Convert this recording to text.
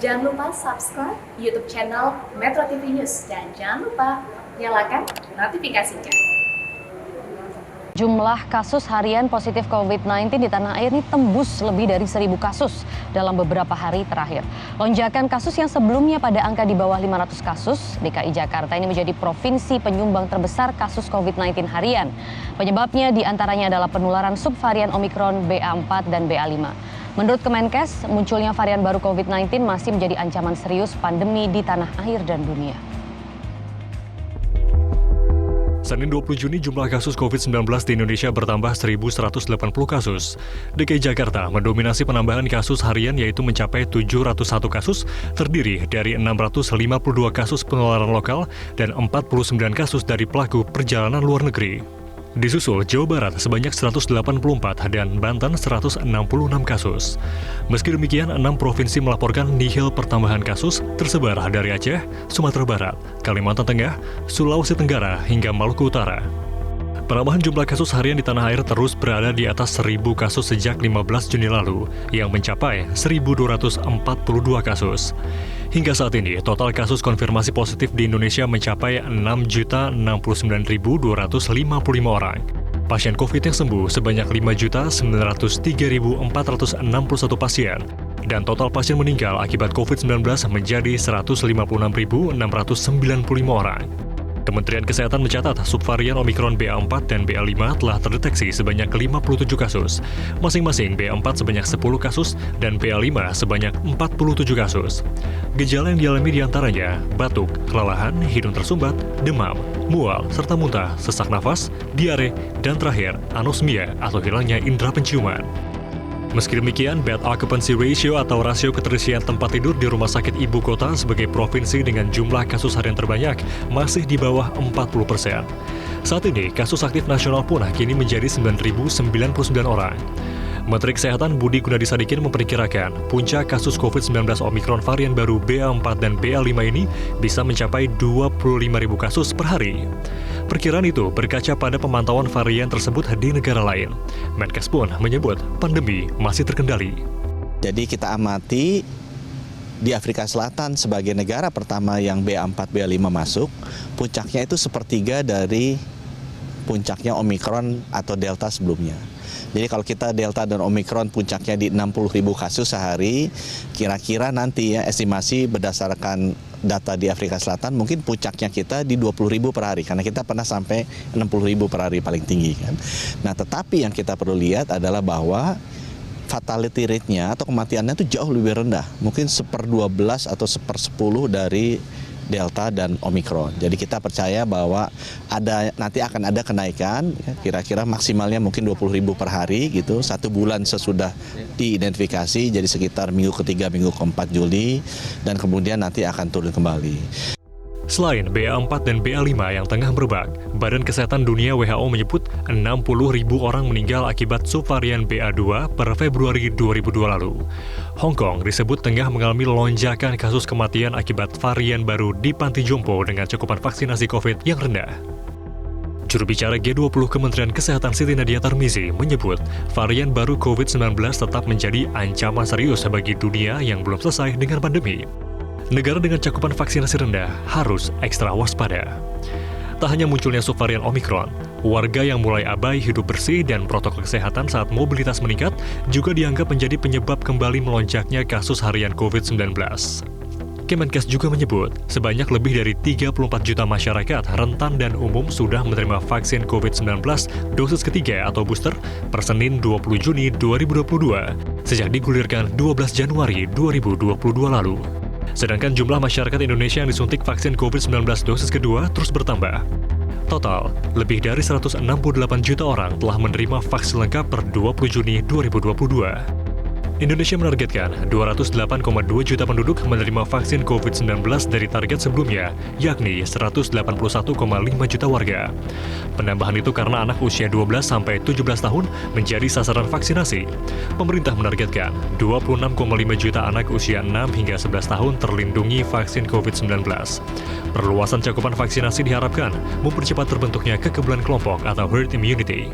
Jangan lupa subscribe YouTube channel Metro TV News dan jangan lupa nyalakan notifikasinya. Jumlah kasus harian positif COVID-19 di tanah air ini tembus lebih dari 1.000 kasus dalam beberapa hari terakhir. Lonjakan kasus yang sebelumnya pada angka di bawah 500 kasus, DKI Jakarta ini menjadi provinsi penyumbang terbesar kasus COVID-19 harian. Penyebabnya diantaranya adalah penularan subvarian Omikron BA4 dan BA5. Menurut Kemenkes, munculnya varian baru COVID-19 masih menjadi ancaman serius pandemi di tanah air dan dunia. Senin 20 Juni jumlah kasus COVID-19 di Indonesia bertambah 1.180 kasus. DKI Jakarta mendominasi penambahan kasus harian yaitu mencapai 701 kasus, terdiri dari 652 kasus penularan lokal dan 49 kasus dari pelaku perjalanan luar negeri. Disusul Jawa Barat sebanyak 184 dan Banten 166 kasus. Meski demikian, 6 provinsi melaporkan nihil pertambahan kasus tersebar dari Aceh, Sumatera Barat, Kalimantan Tengah, Sulawesi Tenggara, hingga Maluku Utara. Penambahan jumlah kasus harian di tanah air terus berada di atas 1.000 kasus sejak 15 Juni lalu, yang mencapai 1.242 kasus. Hingga saat ini, total kasus konfirmasi positif di Indonesia mencapai 6.069.255 orang. Pasien COVID yang sembuh sebanyak 5.903.461 pasien. Dan total pasien meninggal akibat COVID-19 menjadi 156.695 orang. Kementerian Kesehatan mencatat subvarian Omikron BA4 dan BA5 telah terdeteksi sebanyak 57 kasus. Masing-masing BA4 sebanyak 10 kasus dan BA5 sebanyak 47 kasus. Gejala yang dialami diantaranya batuk, kelelahan, hidung tersumbat, demam, mual, serta muntah, sesak nafas, diare, dan terakhir anosmia atau hilangnya indera penciuman. Meski demikian, bed occupancy ratio atau rasio keterisian tempat tidur di rumah sakit ibu kota sebagai provinsi dengan jumlah kasus harian terbanyak masih di bawah 40%. Saat ini, kasus aktif nasional pun kini menjadi 9.099 orang. Menteri Kesehatan Budi Gunadisadikin memperkirakan puncak kasus COVID-19 Omikron varian baru BA4 dan BA5 ini bisa mencapai 25.000 kasus per hari. Perkiraan itu berkaca pada pemantauan varian tersebut di negara lain. Menkes pun menyebut pandemi masih terkendali. Jadi kita amati di Afrika Selatan sebagai negara pertama yang BA4, BA5 masuk, puncaknya itu sepertiga dari puncaknya Omikron atau Delta sebelumnya. Jadi kalau kita Delta dan Omikron puncaknya di 60.000 kasus sehari, kira-kira nanti ya estimasi berdasarkan data di Afrika Selatan mungkin puncaknya kita di 20.000 per hari, karena kita pernah sampai 60.000 per hari paling tinggi kan. Nah tetapi yang kita perlu lihat adalah bahwa fatality rate-nya atau kematiannya itu jauh lebih rendah, mungkin 1/12 atau 1/10 dari Delta dan Omikron. Jadi kita percaya bahwa nanti akan ada kenaikan, kira-kira maksimalnya mungkin 20.000 per hari gitu, 1 bulan sesudah diidentifikasi, jadi sekitar minggu ketiga, minggu keempat Juli, dan kemudian nanti akan turun kembali. Selain BA4 dan BA5 yang tengah merebak, Badan Kesehatan Dunia WHO menyebut 60.000 orang meninggal akibat subvarian BA2 per Februari 2002 lalu. Hong Kong disebut tengah mengalami lonjakan kasus kematian akibat varian baru di panti jompo dengan cakupan vaksinasi COVID yang rendah. Juru bicara G20 Kementerian Kesehatan Siti Nadia Tarmizi menyebut varian baru COVID-19 tetap menjadi ancaman serius bagi dunia yang belum selesai dengan pandemi. Negara dengan cakupan vaksinasi rendah harus ekstra waspada. Tak hanya munculnya subvarian Omikron, warga yang mulai abai hidup bersih dan protokol kesehatan saat mobilitas meningkat juga dianggap menjadi penyebab kembali melonjaknya kasus harian COVID-19. Kemenkes juga menyebut, sebanyak lebih dari 34 juta masyarakat rentan dan umum sudah menerima vaksin COVID-19 dosis ketiga atau booster per Senin 20 Juni 2022, sejak digulirkan 12 Januari 2022 lalu. Sedangkan jumlah masyarakat Indonesia yang disuntik vaksin COVID-19 dosis kedua terus bertambah. Total, lebih dari 168 juta orang telah menerima vaksin lengkap per 20 Juni 2022. Indonesia menargetkan 208,2 juta penduduk menerima vaksin COVID-19 dari target sebelumnya, yakni 181,5 juta warga. Penambahan itu karena anak usia 12-17 tahun menjadi sasaran vaksinasi. Pemerintah menargetkan 26,5 juta anak usia 6 hingga 11 tahun terlindungi vaksin COVID-19. Perluasan cakupan vaksinasi diharapkan mempercepat terbentuknya kekebalan kelompok atau herd immunity.